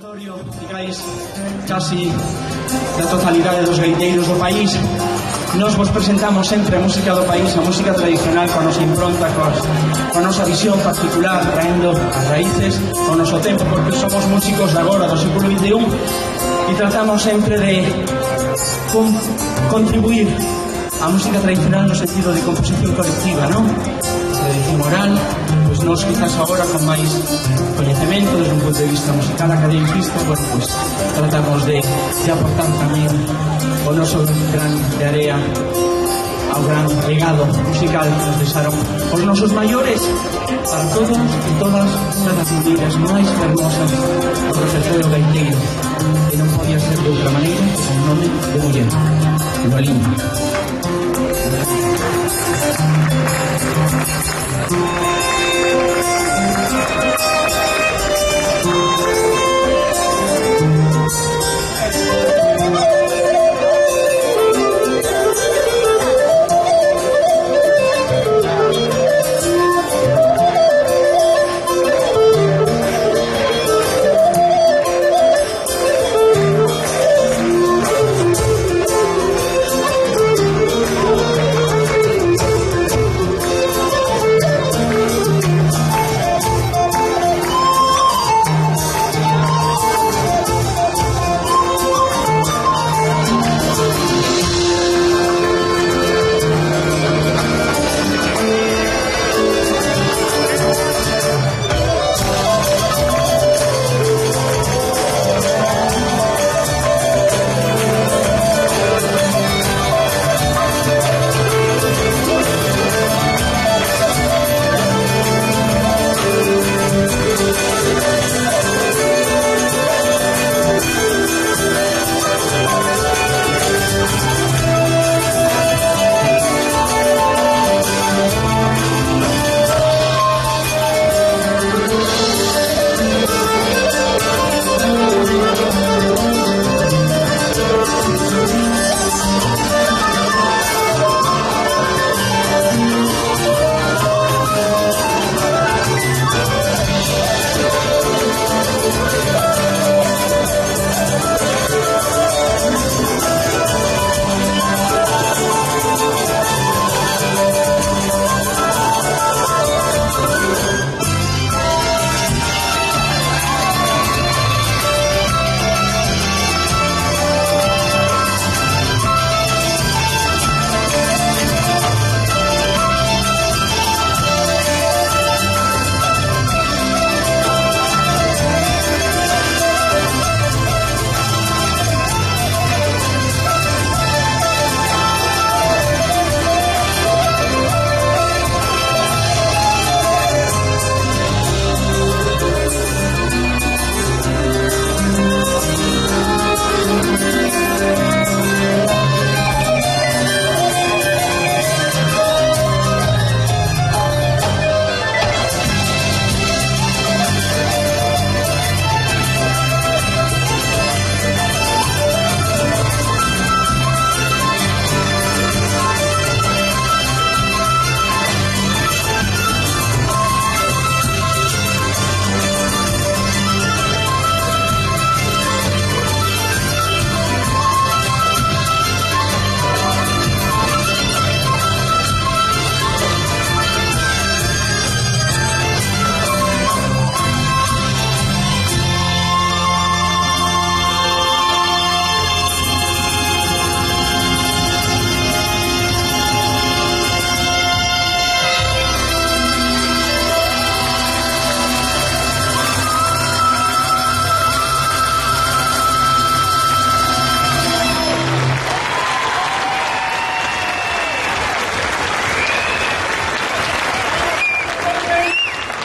repertorio, digais, casi da totalidade dos gaiteiros do país. Nos vos presentamos sempre a música do país, a música tradicional, coa nosa impronta, coa nosa visión particular, traendo as raíces ao noso tempo, porque somos músicos de agora, do século XXI, e tratamos sempre de contribuir a música tradicional no sentido de composición colectiva, non? Tradición oral, pois nos quizás agora con máis coñecemento desde un punto de vista musical academicista, bueno, pois tratamos de aportar tamén o noso gran de area ao gran legado musical que nos deixaron os nosos maiores para todos e todas unha das mulleres máis hermosas do repertorio gaiteiro, e non podía ser de outra maneira que con nome de muller, Noelinda.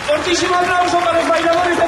Fortísimo aplauso para los bailadores de